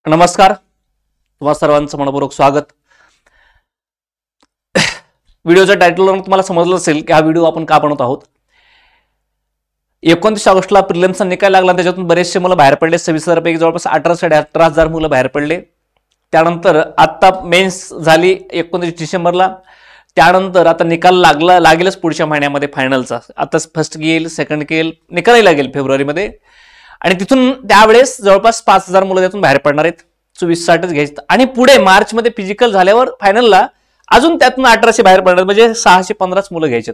नमस्कार, तुम्हा सर्वांचं मनपूर्वक स्वागत. व्हिडिओच्या टायटलवरून तुम्हाला समजलं असेल की हा व्हिडिओ आपण का बनवत आहोत. 29 ऑगस्टला प्रिलिम्सचा निकाल लागला, त्याच्यातून बरेचसे मुलं बाहेर पडले. 26,000 पैकी जवळपास 18,000 मुलं बाहेर पडले. त्यानंतर आता मेन्स झाली 29 डिसेंबरला. त्यानंतर आता निकाल लागेलच पुढच्या महिन्यामध्ये फायनलचा. आता फर्स्ट येईल, सेकंड येईल, निकालही लागेल फेब्रुवारीमध्ये. आणि तिथून त्यावेळेस जवळपास 5,000 मुलं त्यातून बाहेर पडणार आहेत. 24-60च घ्यायचं आणि पुढे मार्चमध्ये फिजिकल झाल्यावर फायनलला अजून त्यातून 1800 बाहेर पडणार, म्हणजे 615 मुलं घ्यायचे.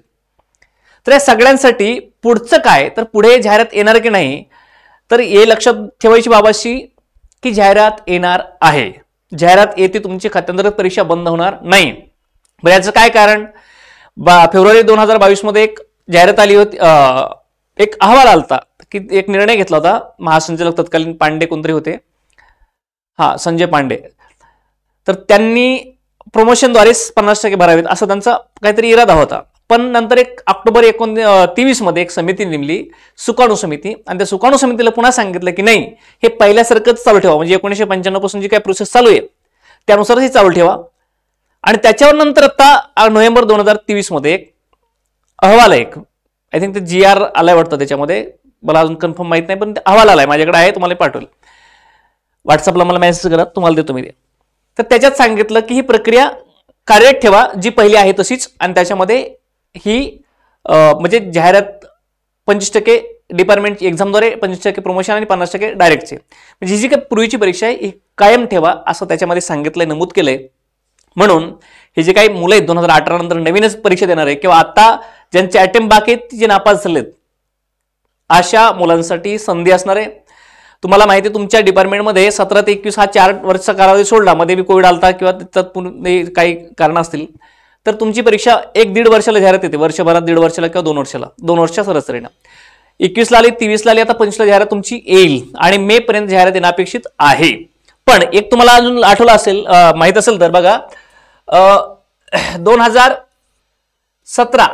तर या सगळ्यांसाठी पुढचं काय, तर पुढे जाहिरात येणार की नाही, तर हे लक्षात ठेवायची बाबाशी की जाहिरात येणार आहे. जाहिरात येते, तुमची खात्यांतर्गत परीक्षा बंद होणार नाही. बरं, याचं काय कारण? फेब्रुवारी 2022 मध्ये एक जाहिरात आली होती, एक अहवाल आलता की एक निर्णय घेतला होता. महासंचालक तत्कालीन पांडे कोणतरी होते, संजय पांडे. तर त्यांनी प्रमोशनद्वारे 50% भरावेत असा त्यांचा काहीतरी इरादा होता. पण नंतर एक ऑक्टोबर 2023 मध्ये एक समिती नेमली, सुकाणू समिती, आणि त्या सुकाणू समितीला पुन्हा सांगितलं की नाही, हे पहिल्यासारखंच चालू ठेवा, म्हणजे 1995 पासून जी काही प्रोसेस चालू आहे त्यानुसारच हे चालू ठेवा. आणि त्याच्यावर नंतर आता नोव्हेंबर 2023 मध्ये एक अहवाल आहे, आय थिंक ते GR आलाय वाटतं त्याच्यामध्ये, मला अजून कन्फर्म माहित नाही, पण अहवाल आलाय, माझ्याकडे आहे, तुम्हाला पाठवेल. व्हॉट्सअपला मला मेसेज करा, तुम्हाला देतो मी ते. तर त्याच्यात सांगितलं की ही प्रक्रिया कार्यरत ठेवा जी पहिली आहे तशीच, आणि त्याच्यामध्ये ही म्हणजे जाहिरात 25% डिपार्टमेंट एक्झामद्वारे, 25% प्रमोशन आणि 50% डायरेक्टचे, म्हणजे ही जी काही पूर्वीची परीक्षा आहे ही कायम ठेवा असं त्याच्यामध्ये सांगितलंय, नमूद केलंय. म्हणून हे जे काही मुलं आहेत 2018 नंतर नवीनच परीक्षा देणार आहे किंवा आता ज्यांचे अटेम्प्ट बाकी आहेत जे नापास झालेत, अशा मुलांसाठी संधी असणार आहे. तुम्हाला माहिती आहे तुमच्या डिपार्टमेंटमध्ये 17 ते 21 हा 4 वर्षाचा कालावधी सोडला, मध्ये बी कोविड आलता किंवा त्यात काही कारण असतील, तर तुमची परीक्षा 1-1.5 वर्षाला जाहिरात येते, वर्षभरात, 1.5 वर्षाला किंवा 2 वर्षाला, 2 वर्ष सरासरीनं. 21ला आली, 23ला आली, आता 25ला जाहिरात तुमची येईल आणि मे पर्यंत जाहिरात येणं अपेक्षित आहे. पण एक तुम्हाला अजून आठवलं असेल, माहित असेल तर बघा, 2017,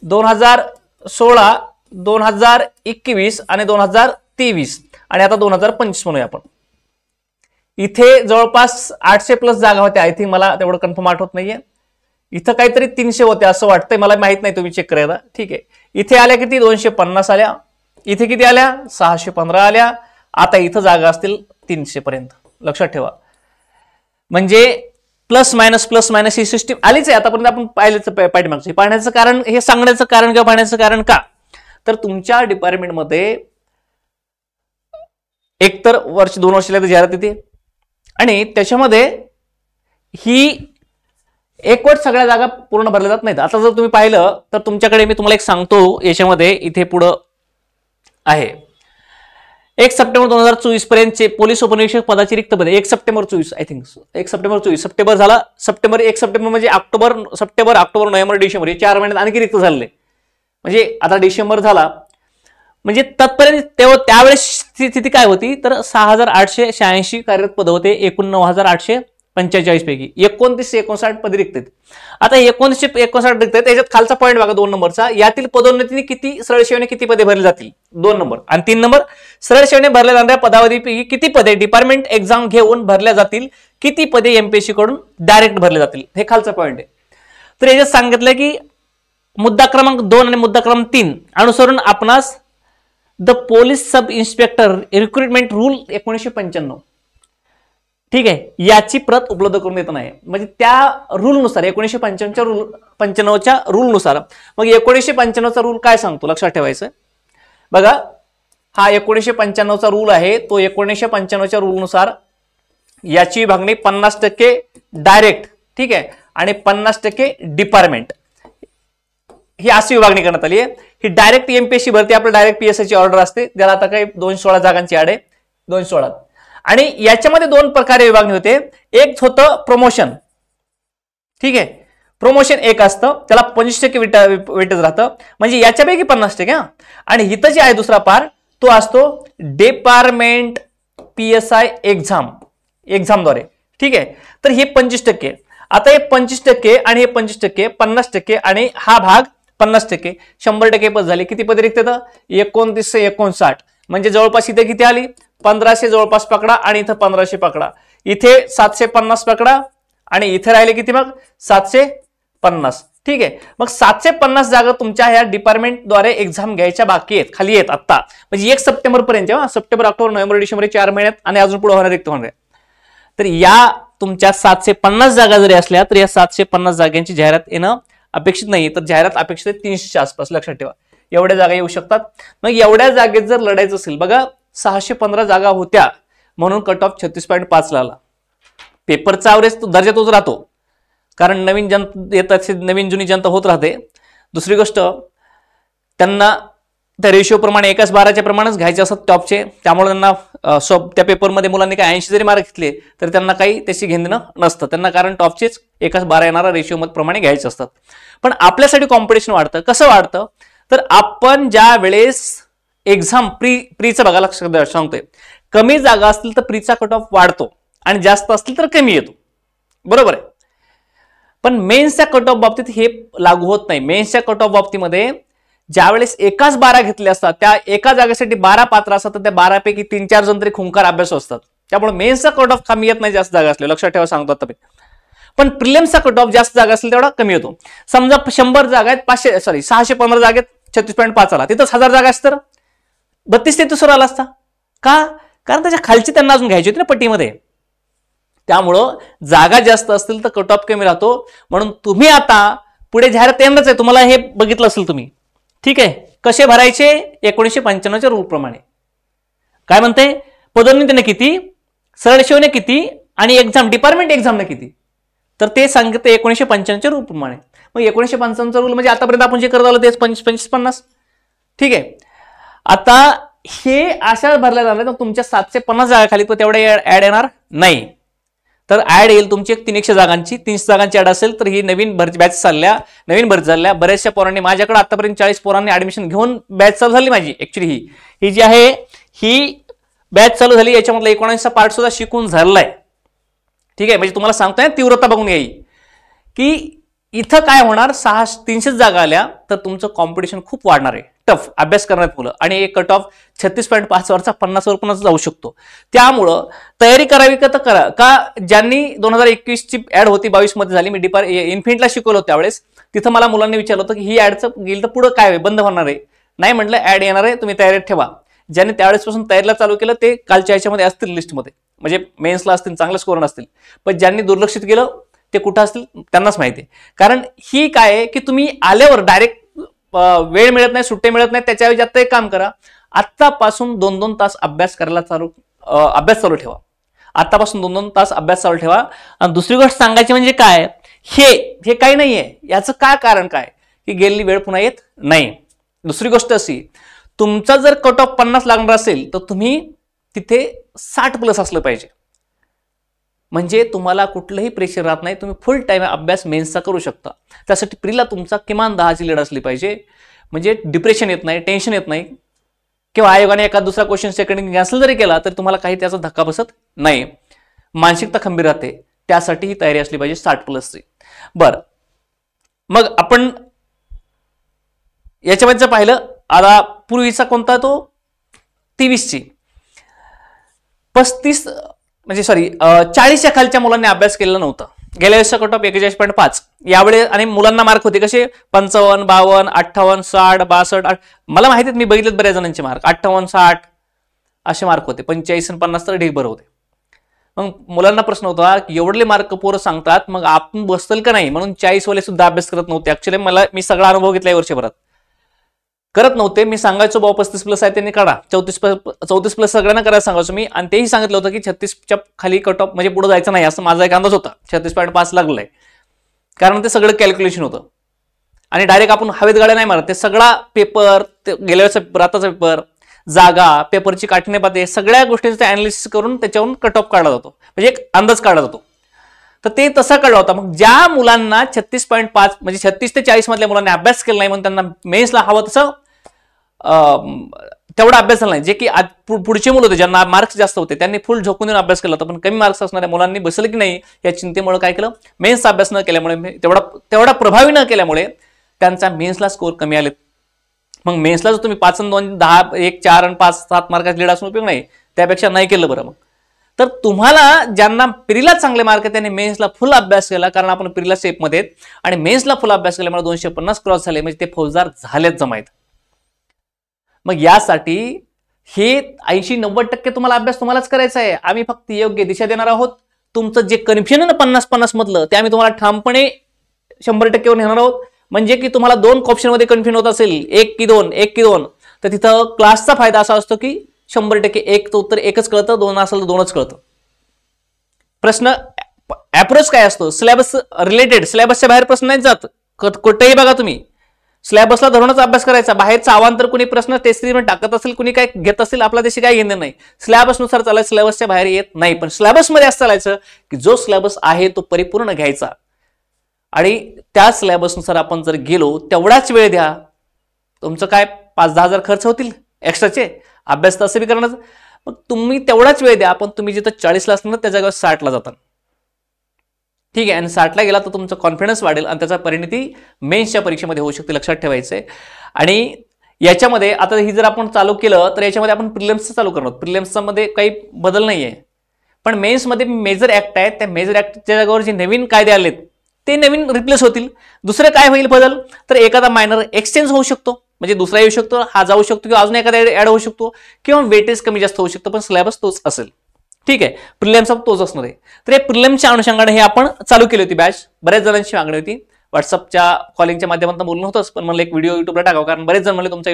2016, 2021 आणि 2023 आणि आता 2025 म्हणूया आपण, इथे जवळपास 800+ जागा होत्या. आय थिंक, मला तेवढं कन्फर्म आठवत नाहीये. इथं काहीतरी 300 होत्या असं वाटतंय, मला माहित नाही, तुम्ही चेक करायला. ठीक आहे, इथे आल्या किती? 250 आल्या. इथे किती आल्या? 615 आल्या. आता इथं जागा असतील 300 पर्यंत, लक्षात ठेवा. म्हणजे प्लस मायनस ही सिस्टीम आलीच आहे आतापर्यंत. आपण पाहिल्याचं पाहण्याचं कारण, हे सांगण्याचं कारण किंवा पाहण्याचं कारण का, तर तुमच्या डिपार्टमेंटमध्ये एकतर 2 वर्षाला जाहिरात येते आणि त्याच्यामध्ये ही एकवट सगळ्या जागा पूर्ण भरल्या जात नाहीत. आता जर तुम्ही पाहिलं तर तुमच्याकडे मी तुम्हाला एक सांगतो, याच्यामध्ये इथे पुढं आहे 1 सप्टेंबर 2024 पर्यंतचे पोलीस उपनिरीक्षक पदाची रिक्त पदे. 1 September 24, I think 1 September 24, September झाला, 1 सप्टेंबर म्हणजे सप्टेंबर, ऑक्टोबर, नोव्हेंबर, डिसेंबर, हे 4 महिन्यात आणखी रिक्त झालेले. म्हणजे आता डिसेंबर झाला, म्हणजे तत्पर्यंत त्यावेळेस स्थिती काय होती, तर 6,886 कार्यरत पद होते, एकूण 9,845 पैकी 2959 पदे रिक्त आहेत. आता 2959 रिक्त आहेत, याच्यात खालचा पॉईंट बघा 2 नंबरचा, यातील पदोन्नतीने किती सरळ सेवेने किती पदे भरली जातील, 2 नंबर. आणि 3 नंबर, सरळ सेवेने भरल्या जाणाऱ्या पदावधीपैकी किती पदे डिपार्टमेंट एक्झाम घेऊन भरल्या जातील, किती पदे MPSC कडून डायरेक्ट भरले जातील, हे खालचा पॉईंट आहे. तर याच्यात सांगितलं की मुद्दा क्रमांक 2 आणि मुद्दा क्रमांक 3 अनुसरून आपणास the police sub inspector recruitment rule 1995, ठीक आहे, याची प्रत उपलब्ध करून देत नाही. म्हणजे त्या रूलनुसार 1995च्या रूलनुसार, मग 1995चा रूल काय सांगतो लक्षात ठेवायचं. बघा, हा 1995चा रूल आहे, तो 1995च्या रूलनुसार याची विभागणी 50% डायरेक्ट, ठीक आहे, आणि 50% डिपार्टमेंट, ही अशी विभागणी करण्यात आली आहे. ही डायरेक्ट MPSC भरती, आपलं डायरेक्ट PSIची ऑर्डर असते, त्याला आता काही 216 जागांची ऍड आहे, 216. आणि याच्यामध्ये 2 प्रकारे विभागणी होते. एक होतं प्रमोशन, ठीक आहे, प्रमोशन एक असतं, त्याला 25% वेटेज राहतं, म्हणजे याच्यापैकी 50%. आणि इथं जे आहे दुसरा पार्ट, तो असतो डिपार्टमेंट PSI एक्झामद्वारे, ठीक आहे. तर हे 25%. आता हे 25% आणि हे 25%, 50% आणि हा भाग 50%, 100% पद झाले. किती पदे रिक्त आहेत? 2959. म्हणजे जवळपास इथे किती आली? 1500 जवळपास पकडा आणि इथं 1500 पकडा, इथे 750 पकडा आणि इथे राहिले किती मग 750. ठीक आहे, मग 750 जागा तुमच्या ह्या डिपार्टमेंटद्वारे एक्झाम घ्यायच्या बाकी आहेत, खाली आहेत आता, म्हणजे 1 सप्टेंबर पर्यंत, सप्टेंबर, ऑक्टोबर, नोव्हेंबर, डिसेंबर 4 महिन्यात आणि अजून पुढे होणार रिक्त होणार. तर या तुमच्या 750 जागा जरी असल्या तर या 750 जागांची जाहिरात येणं अपेक्षित नाही, तर जाहिरात अपेक्षित आहे 300च्या आसपास. लक्षात ठेवा, एवढ्या जागा येऊ शकतात. मग एवढ्या जागेत जर लढायचं असेल, बघा 615 जागा होत्या म्हणून कट ऑफ 36.5 ला आला. पेपरचा ॲव्हरेज दर्जा तोच राहतो, कारण नवीन जनता येत असे, नवीन जुनी जनता होत राहते. दुसरी गोष्ट, त्यांना त्या रेशिओ प्रमाणे 1:12च्या प्रमाणेच घ्यायचे असतात टॉपचे, त्यामुळे त्यांना त्या पेपरमध्ये मुलांनी काही 80 जरी मार्क घेतले तर त्यांना काही त्याची घेणं नसतं त्यांना, कारण टॉपचेच 1:12 येणारा रेशिओ प्रमाणे घ्यायचे असतात. पण आपल्यासाठी कॉम्पिटिशन वाढतं. कसं वाढतं, तर आपण ज्या वेळेस एक्झाम प्रीचं बघायला सांगतोय, कमी जागा असतील तर प्रीचा कट ऑफ वाढतो आणि जास्त असतील तर कमी येतो, बरोबर आहे. पण मेन्सच्या कट ऑफ बाबतीत हे लागू होत नाही. मेन्सच्या कट ऑफ बाबतीमध्ये ज्यावेळेस 1:12 घेतले असतात, त्या एका जागेसाठी 12 पात्र असतात, तर त्या 12 पैकी 3-4 जण तरी खुंकार अभ्यास असतात, त्यामुळे मेन्सचा कट ऑफ कमी येत नाही जास्त जागा असले, लक्षात ठेवा सांगतो आता. पण प्रिलिम्सचा कट ऑफ जास्त जागा असेल तेवढा कमी होतो. समजा 100 जागा आहेत, 615 जागेत 36.5 आला, तिथंच 1000 जागा असत तर 32-33 आला असता. का? कारण त्याच्या खालची त्यांना अजून घ्यायची होती ना पट्टीमध्ये. त्यामुळं जागा जास्त असतील तर कट ऑफ कमी राहतो. म्हणून तुम्ही आता पुढे जाहिरात येणारच आहे, तुम्हाला हे बघितलं असेल तुम्ही. ठीक आहे, कसे भरायचे 1995च्या रूल प्रमाणे. काय म्हणते, पदोन्नतीने किती, सरळ रेषेने किती आणि एक्झाम डिपार्टमेंट एक्झामने किती, तर ते सांगते 1995च्या रूल प्रमाणे. मग 1995चा रूल म्हणजे आतापर्यंत आपण जे करत आलो तेच 25-50. ठीक आहे, आता हे अशा भरल्या जाणार, तर तुमच्या 750 जागा खाली तर तेवढे ऍड येणार नाही, तर ऍड येईल तुमची 300 जागांची. 300 जागांची ऍड असेल तर ही नवीन बॅच चालल्या, नवीन भरती चालल्या. बऱ्याचशा पोरांनी, माझ्याकडे आतापर्यंत 40 पोरांनी ऍडमिशन घेऊन बॅच चालू झाली माझी. ऍक्च्युली ही जी आहे ही बॅच चालू झाली, याच्यामधला 19चा पार्ट सुद्धा शिकून झालाय. ठीक आहे, म्हणजे तुम्हाला सांगतोय तीव्रता बघून घ्याई की इथं काय होणार, 300 जागा आल्या तर तुमचं कॉम्पिटिशन खूप वाढणार आहे, टफ अभ्यास करण्यात मुलं, आणि एक कट ऑफ 36.5 वरचा 50 वर पण जाऊ शकतो. त्यामुळं तयारी करावी का तर करा. का, ज्यांनी 2021 ची ऍड होती 22 मध्ये झाली, मी इन्फिनिटला शिकवलं होतं त्यावेळेस, तिथं मला मुलांनी विचारलं होतं की ही ऍडचं गेलं तर पुढं काय बंद होणार आहे. नाही म्हटलं, ऍड येणार आहे, तुम्ही तयारीत ठेवा. ज्यांनी त्यावेळेस पासून तयारीला चालू केलं ते कालच्या ह्याच्यामध्ये असतील लिस्टमध्ये, म्हणजे मेन्सला असतील, चांगले स्कोर असतील. पण ज्यांनी दुर्लक्षित केलं ते कुठं असतील त्यांनाच माहिती आहे. कारण ही काय आहे की तुम्ही आल्यावर डायरेक्ट वेळ मिळत नाही, सुट्टे मिळत नाही, त्याच्या जास्त एक काम करा, आत्तापासून 2-2 तास अभ्यास करायला अभ्यास चालू ठेवा. आत्तापासून 2-2 तास अभ्यास चालू ठेवा. आणि दुसरी गोष्ट सांगायची म्हणजे काय, हे काही नाहीये, याचं काय कारण काय की गेलेली वेळ पुन्हा येत नाही. दुसरी गोष्ट अशी, तुमचा जर कट ऑफ 50 लागणार असेल तर तुम्ही तिथे 60+ असलं पाहिजे, म्हणजे तुम्हाला कुठलंही प्रेशर राहत नाही, तुम्ही फुल टाइम अभ्यास मेन्सचा करू शकता. त्यासाठी प्रीला तुमचा किमान 10ची लीड असली पाहिजे, म्हणजे डिप्रेशन येत नाही, टेन्शन येत नाही, किंवा आयोगाने एखादा दुसरा क्वेश्चन सेकंड कॅन्सल जरी केला तरी तुम्हाला काही त्याचा धक्का बसत नाही, मानसिकता खंबीर राहते. त्यासाठी ही तयारी असली पाहिजे 60+ची. बरं, मग आपण याच्यामध्ये जर पाहिलं, आता पूर्वीचा कोणता, तो 23ची 40च्या खालच्या मुलांनी अभ्यास केलेला नव्हता. गेल्या वर्षीचा कट ऑफ 41.5 यावेळी, आणि मुलांना मार्क होते कसे 55, 52, 58, 60, 62. मला माहिती आहे, मी बघितलेत बऱ्याच जणांचे मार्क 58, 60 असे मार्क होते. 45 आणि 50 तर ढीगभर होते. मग मुलांना प्रश्न होता की एवढे मार्क पोरं सांगतात, मग आपण बसतील का नाही, म्हणून 40 वाले सुद्धा अभ्यास करत नव्हते. ऍक्च्युअली मी सगळा अनुभव घेतला वर्षभरात, करत नव्हते. मी सांगायचो बाबा 35+ आहे त्यांनी काढा, 34+ सगळ्यांना करायला सांगायचो मी. आणि तेही सांगितलं होतं की 36च्या खाली कट ऑफ म्हणजे पुढे जायचं नाही, असं माझा एक अंदाज होता. 36.5 लागलाय, कारण ते सगळं कॅल्क्युलेशन होतं. आणि डायरेक्ट आपण हवेत गाड्या नाही मारत, ते सगळा पेपर, गेल्या वेळेचा पेपर, आताचा पेपर, जागा, पेपरची काठीने पाते, सगळ्या गोष्टींचं अनालिसिस करून त्याच्यावरून कट ऑफ काढला जातो, म्हणजे एक अंदाज काढला जातो. तर ते तसा काढला होता. मग ज्या मुलांना 36.5 म्हणजे 36 ते 40 मधल्या मुलांनी अभ्यास केला नाही, म्हणून त्यांना मेन्सला हवं तसं तेवढा अभ्यास झाला नाही. जे की पुढचे मुलं होते ज्यांना मार्क्स जास्त होते त्यांनी फुल झोकून देऊन अभ्यास केला होता. पण कमी मार्क्स असणाऱ्या मुलांनी बसलं की नाही या चिंतेमुळे काय केलं, मेन्सचा अभ्यास न केल्यामुळे, तेवढा प्रभावी न केल्यामुळे त्यांचा मेन्सला स्कोर कमी आले. मग मेन्सला जर तुम्ही 5 आणि 2, 10, 1, 4 आणि 5, 7 मार्काची लीड असून उपयोग नाही. त्यापेक्षा नाही केलं बरं. मग तर तुम्हाला ज्यांना प्रीला चांगले मार्क आहेत त्यांनी मेन्सला फुल अभ्यास केला, कारण आपण प्रीला स्टेपमध्ये आणि मेन्सला फुल अभ्यास केल्यामुळे 250 क्रॉस झाले, म्हणजे ते फौजदार झालेच जमायत. मग यासाठी हे 80-90% तुम्हाला अभ्यास तुम्हालाच करायचा आहे. आम्ही फक्त योग्य दिशा देणार आहोत. तुमचं जे कन्फ्युजन आहे ना 50-50 मधलं, ते आम्ही तुम्हाला ठामपणे 100% वर नेणार आहोत. म्हणजे की तुम्हाला 2 ऑप्शन मध्ये कन्फ्युजन होत असेल, 1 की 2, तर तिथं क्लासचा फायदा असा असतो की 100% एक उत्तर एकच कळतं, 2 असेल तर 2च कळतं. प्रश्न अप्रोच काय असतो, सिलेबस रिलेटेड, सिलेबसच्या बाहेर प्रश्न नाही जात. कुठेही बघा तुम्ही, सिलेबसला धरूनच अभ्यास करायचा. बाहेरचा अवांतर कुणी प्रश्न टेस्ट सीरीज टाकत असेल, कुणी काय घेत असेल, आपला देशी काय घेणं नाही. सिलेबसनुसार चालायचं, सिलेबसच्या बाहेर येत नाही. पण सिलेबसमध्ये असं चालायचं की जो सिलेबस आहे तो परिपूर्ण घ्यायचा आणि त्या सिलेबसनुसार आपण जर गेलो तेवढाच वेळ द्या. तुमचं काय 5-10 हजार खर्च होतील एक्स्ट्राचे, अभ्यास तसं बी करणार. मग तुम्ही तेवढाच वेळ द्या. पण तुम्ही जिथं 40ला असणार त्या जागेवर 60ला जातात. ठीक आहे, आणि 60ला गेला तर तुमचं कॉन्फिडन्स वाढेल आणि त्याचा परिणती मेन्सच्या परीक्षेमध्ये होऊ शकते, लक्षात ठेवायचंय. आणि याच्यामध्ये आता ही जर आपण चालू केलं तर याच्यामध्ये आपण प्रिलिम्सचं चालू करणार. प्रिलिम्सचा मध्ये काही बदल नाहीये, पण मेन्समध्ये मेजर ऍक्ट आहेत. त्या मेजर ऍक्टच्या जागेवर जे नवीन कायदे आलेत ते नवीन रिप्लेस होतील. दुसरं काय होईल बदल, तर एखादा मायनर एक्सचेंज होऊ शकतो, म्हणजे दुसरा येऊ शकतो, हा जाऊ शकतो, किंवा अजून एखादा ऍड होऊ शकतो, किंवा वेटेज कमी जास्त होऊ शकतो, पण सिलेबस तोच असेल. ठीक आहे, प्रिलिम्सचा तोच असणार आहे. तर या प्रिलिम्सच्या अनुषंगाने हे आपण चालू केली होती बॅच. बऱ्याच जणांची मागणी होती, व्हॉट्सअपच्या कॉलिंगच्या माध्यमातून बोलणं होतंच, पण मला एक व्हिडिओ युट्यूबला टाकावं, कारण बरेच जण म्हणले तुमचा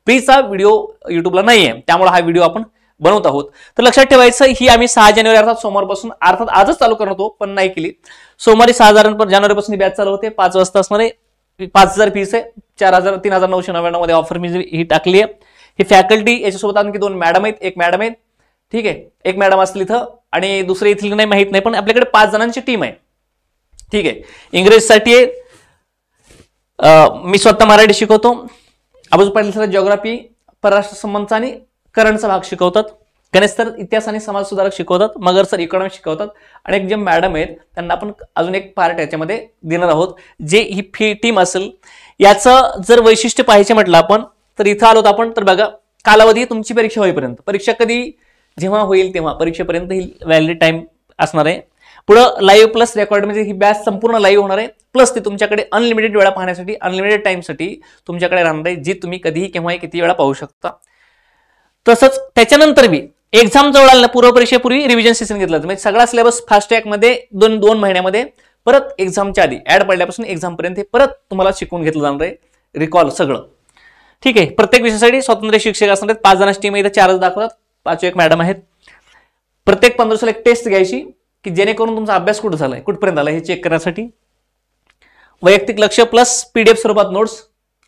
प्रीचा व्हिडिओ युट्यूबला नाहीये, त्यामुळे हा व्हिडिओ आपण बनवत आहोत. तर लक्षात ठेवायचं, ही आम्ही 6 जानेवारी अर्थात सोमवारपासून, अर्थात आजच चालू करत होतो पण नाही केली. सोमवारी 6 जानेवारीपासून ही बॅच चालू होते. 5 वाजता असणार आहे. 5,000 फीस आहे. 3,999 मध्ये ऑफर मी ही टाकली आहे. ही फॅकल्टी, याच्यासोबत आणखी 2 मॅडम आहेत, एक मॅडम आहेत. ठीक आहे, एक मॅडम असतील इथं आणि दुसरे इथली नाही माहित नाही, पण आपल्याकडे 5 जणांची टीम आहे. ठीक आहे, इंग्रजीसाठी आहे, मी स्वतः मराठी शिकवतो. अबुज पाटील सर जिओग्राफी, परराष्ट्र संबंधचा आणि करंटचा भाग शिकवतात. गणेश सर इतिहास आणि समाज सुधारक शिकवतात. मगर सर इकॉनॉमिक्स शिकवतात. आणि एक जे मॅडम आहेत त्यांना आपण अजून एक पार्ट याच्यामध्ये देणार आहोत, जे ही टीम असेल. याचं जर वैशिष्ट्य पाहायचे म्हटलं आपण, तर इथं आलोत आपण, तर बघा कालावधी तुमची परीक्षा होईपर्यंत, परीक्षा कधी जेव्हा होईल तेव्हा परीक्षेपर्यंत ही व्हॅलिड टाइम असणार आहे. पुढं लाईव्ह प्लस रेकॉर्ड, म्हणजे ही बॅच संपूर्ण लाईव्ह होणार आहे. प्लस ते तुमच्याकडे अनलिमिटेड वेळा पाहण्यासाठी, अनलिमिटेड टाइमसाठी तुमच्याकडे राहणार आहे, जी तुम्ही कधीही केव्हाही किती वेळा पाहू शकता. तसंच त्याच्यानंतर बी एक्झाम जवळ आलं, पूर्व परीक्षेपूर्वी रिव्हिजन सेशन घेतलं, म्हणजे सगळा सिलेबस फास्ट ट्रॅक मध्ये 2 महिन्यामध्ये परत एक्झामच्या आधी ऍड पडल्यापासून एक्झाम पर्यंत हे परत तुम्हाला शिकवून घेतलं जाणार आहे, रिकॉल सगळं. ठीक आहे, प्रत्येक विषयासाठी स्वतंत्र शिक्षक असणार आहेत. 5 जणांची टीम आहे, इथं 4च दाखवतात, 5 एक मॅडम आहेत. प्रत्येक 15 दिवसाला एक टेस्ट घ्यायची, की जेणेकरून तुमचा अभ्यास कुठं झालाय, कुठपर्यंत आलाय हे चेक करण्यासाठी. वैयक्तिक लक्ष प्लस पीडीएफ स्वरूपात नोट्स.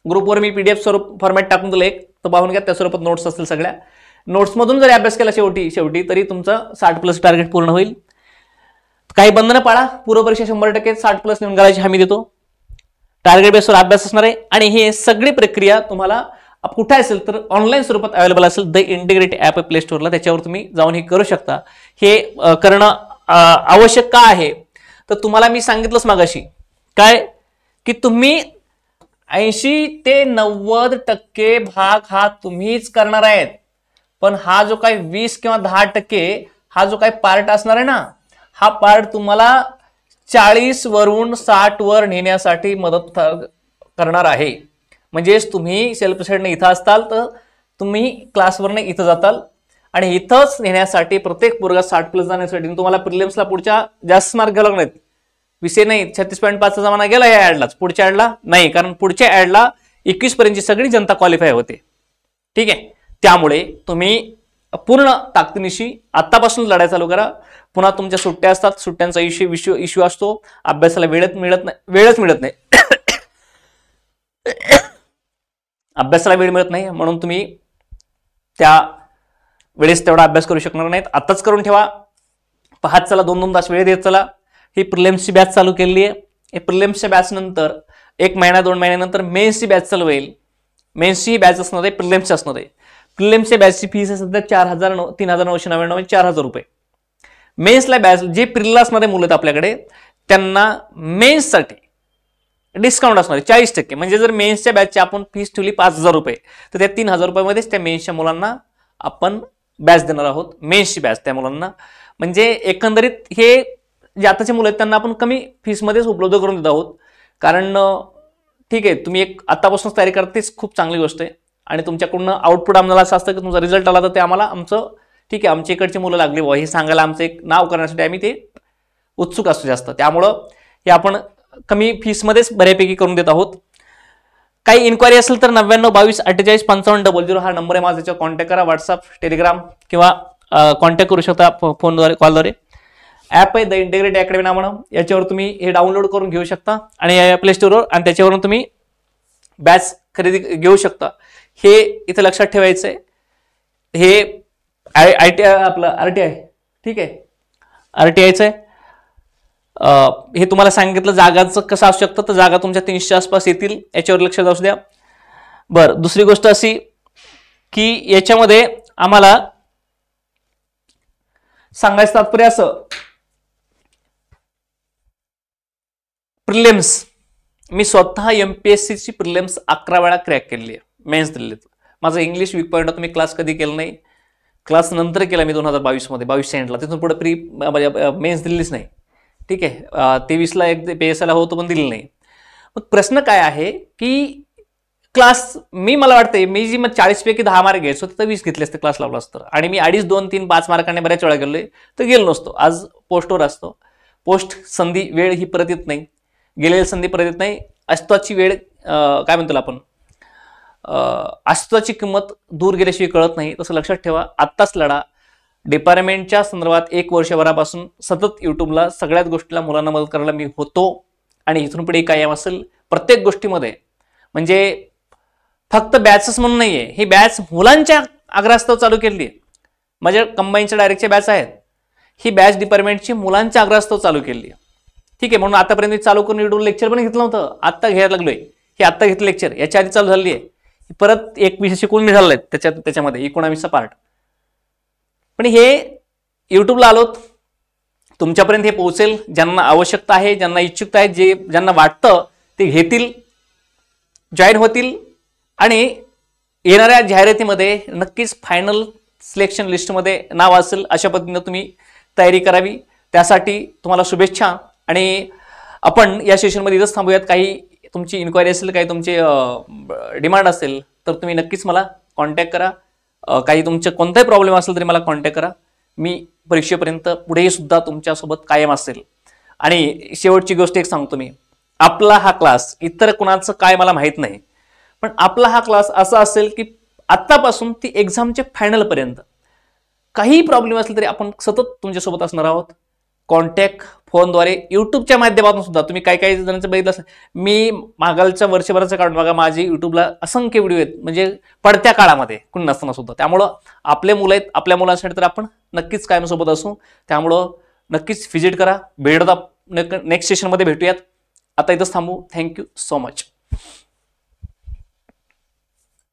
ग्रुपवर मी पीडीएफ स्वरूप फॉर्मॅट टाकून दिलं एक, तर पाहून घ्या, त्या स्वरूपात नोट्स असतील सगळ्या. नोट्समधून जरी अभ्यास केला शेवटी तरी तुमचा 60+ टार्गेट पूर्ण होईल. काही बंधनं पाळा, पूर्व परीक्षा 100% 60+ निवडून घालायची हमी देतो. टार्गेट बेसवर अभ्यास असणार आहे. आणि ही सगळी प्रक्रिया तुम्हाला कुठे असेल तर ऑनलाईन स्वरूपात अवेलेबल असेल. द इंटिग्रेटेड ॲप प्ले स्टोअरला, त्याच्यावर तुम्ही जाऊन हे करू शकता. हे करणं आवश्यक का आहे, तर तुम्हाला मी सांगितलंच मागाशी काय, की तुम्ही 80 ते 90% भाग हा तुम्हीच करणार आहेत. पण हा जो काही 20 किंवा 10% हा जो काही पार्ट असणार आहे ना, हा पार्ट तुम्हाला 40 वरून 60 वर नेण्यासाठी मदत करणार आहे. म्हणजेच तुम्ही सेल्फ स्टडीने इथं असताल तर तुम्ही क्लासवरने इथं जाताल, आणि इथंच नेण्यासाठी प्रत्येक वर्गात 60+ जाण्यासाठी तुम्हाला प्रिलिम्सला पुढच्या जास्त मार्क घ्यावे लागणार. विषय नाही 36.5चा जमाना गेला या ऍडलाच, पुढच्या ऍडला नाही, कारण पुढच्या ऍडला 21 पर्यंतची सगळी जनता क्वालिफाय होते. ठीक आहे, त्यामुळे तुम्ही पूर्ण ताकदीनिशी आतापासून लढाई चालू करा. पुन्हा तुमच्या सुट्ट्या असतात, सुट्ट्यांचा इश्यू असतो, अभ्यासाला वेळच मिळत नाही अभ्यासाला वेळ मिळत नाही, म्हणून तुम्ही त्या वेळेस तेवढा अभ्यास करू शकणार नाहीत. आताच करून ठेवा, पाहत चला, 2-2 तास वेळ देत चला. ही प्रिलिम्सची बॅच चालू केली आहे. हे प्रिलिम्सच्या बॅच नंतर 1 महिना 2 महिन्यानंतर मेन्सची बॅच चालू होईल. मेन्सची बॅच असणार आहे, प्रिलिम्सची असणार आहे. प्रिलिम्सच्या बॅचची फीस आहे सध्या 3,999 4,000 रुपये. मेन्सला बॅच जे प्रिलिला असणारे मुलं आहेत आपल्याकडे, त्यांना मेन्ससाठी डिस्काउंट असणार आहे 40%. म्हणजे जर मेन्सच्या बॅचची आपण फीस ठेवली 5,000 रुपये, तर त्या 3,000 रुपयामध्येच त्या मेन्सच्या मुलांना आपण बॅच देणार आहोत, मेन्सची बॅच त्या मुलांना. म्हणजे एकंदरीत हे जे आताचे मुलं आहेत त्यांना आपण कमी फीसमध्येच उपलब्ध करून देत आहोत. कारण ठीक आहे, तुम्ही एक आतापासूनच तयारी करता तेच खूप चांगली गोष्ट आहे. आणि तुमच्याकडून आउटपुट आम्हाला असं असतं की तुमचा रिझल्ट आला तर ते आम्हाला आमचं ठीक आहे, आमच्या इकडची मुलं लागली बुवा हे सांगायला आमचं एक नाव करण्यासाठी आम्ही ते उत्सुक असतो जास्त. त्यामुळं हे आपण कमी फीसमध्येच बऱ्यापैकी करून देत आहोत. काही इन्क्वायरी असेल तर 9922485500 हा नंबर आहे माझा, त्याच्यावर कॉन्टॅक्ट करा. व्हॉट्सअप, टेलिग्राम किंवा कॉन्टॅक्ट करू शकता फोनद्वारे, कॉलद्वारे. ॲप आहे द इंटिग्रेटेड अकॅडमी नावानं, याच्यावर तुम्ही हे डाउनलोड करून घेऊ शकता आणि प्ले स्टोरवर, आणि त्याच्यावरून तुम्ही बॅच खरेदी घेऊ शकता. हे इथं लक्षात ठेवायचं आहे. हे ITI आपलं RTI, ठीक आहे, RTIचं आहे. हे तुम्हाला सांगितलं जागाचं कसं असू शकतं, तर जागा तुमच्या 300 आसपास येतील, याच्यावर लक्ष असू द्या. बरं, दुसरी गोष्ट अशी की याच्यामध्ये आम्हाला सांगायचं तात्पर्य असं, प्रिलिम्स मी स्वतः MPSC ची प्रिलिम्स 11 वेळा क्रॅक केलेली आहे, मेन्स दिलेली. माझं इंग्लिश वीक पॉईंट तुम्ही क्लास कधी केलं नाही, क्लास नंतर केला मी 2022 मध्ये, 22 एंडला. तिथून पुढे मेन्स दिलेलीच नाही, ठीक आहे. 23ला एक PSI ला होतो पण दिली नाही. मग प्रश्न काय आहे की क्लास मला वाटतंय मी जी 40 पैकी 10 मार्क घ्यायचो तिथं 20 घेतले असते क्लास लावला असतं, आणि मी 2.5, 2, 3, 5 मार्काने बऱ्याच वेळा गेलोय तर गेलो नसतो. आज पोस्टवर असतो. पोस्ट संधी वेळ ही परत येत नाही, गेलेली संधी परत येत नाही. अस्तित्वाची वेळ काय म्हणतो आपण, अस्तित्वाची किंमत दूर गेल्याशिवाय कळत नाही. तसं लक्षात ठेवा. आत्ताच लढा. डिपार्टमेंटच्या संदर्भात 1 वर्षभरापासून सतत युट्यूबला सगळ्याच गोष्टीला मुलांना मदत करायला मी होतो, आणि इथून पुढे कायम असेल प्रत्येक गोष्टीमध्ये. म्हणजे फक्त बॅचच म्हणून नाहीये, ही बॅच मुलांच्या आग्रहास्तव चालू केली आहे. म्हणजे कंबाईनच्या डायरेक्टच्या बॅच आहेत, ही बॅच डिपार्टमेंटची मुलांच्या आग्रहास्तव चालू केली आहे, ठीक आहे. म्हणून आतापर्यंत चालू करून युट्यूब लेक्चर पण घेतलं नव्हतं, आत्ता घ्यायला लागलोय. हे आत्ता घेतलं लेक्चर, याच्या आधी चालू झाली आहे. परत एक विषय शिकून मी झालेलं आहे त्याच्यामध्ये 19चा पार्ट. पण हे युट्यूबला आलोत, तुमच्यापर्यंत हे पोहोचेल. ज्यांना आवश्यकता आहे, ज्यांना इच्छुकता आहे, ज्यांना वाटतं ते घेतील, जॉईन होतील, आणि येणाऱ्या जाहिरातीमध्ये नक्कीच फायनल सिलेक्शन लिस्टमध्ये नाव असेल. अशा पद्धतीने तुम्ही तयारी करावी. त्यासाठी तुम्हाला शुभेच्छा. आणि आपण या सेशनमध्ये इथंच थांबूयात. काही तुमची इन्क्वायरी असेल, काही तुमचे डिमांड असेल तर तुम्ही नक्कीच मला कॉन्टॅक्ट करा. काही तुमचे कोणताही प्रॉब्लेम असेल तरी मला कॉन्टॅक्ट करा. मी परीक्षेपर्यंत पुढेही सुद्धा तुमच्यासोबत कायम असेल. आणि शेवटची गोष्ट एक सांगतो मी, आपला हा क्लास इतर कुणाचं काय मला माहीत नाही, पण आपला हा क्लास असा असेल की आत्तापासून ती एक्झामच्या फायनलपर्यंत काही प्रॉब्लेम असेल तरी आपण सतत तुमच्यासोबत असणार आहोत. कॉन्टॅक्ट फोनद्वारे, युट्यूबच्या माध्यमातून सुद्धा. तुम्ही काही जणांचं बघितलं असेल, मी मागालच्या वर्षभराचं काढून बघा, माझे युट्यूबला असंख्य व्हिडिओ आहेत, म्हणजे पडत्या काळामध्ये कुणी नसताना सुद्धा. त्यामुळं आपले मुलं आहेत, आपल्या मुलांसाठी तर आपण नक्कीच कायमसोबत असू. त्यामुळं नक्कीच व्हिजिट करा. भेटता नेक्स्ट सेशनमध्ये भेटूयात. आता इथंच थांबू. Thank you so much.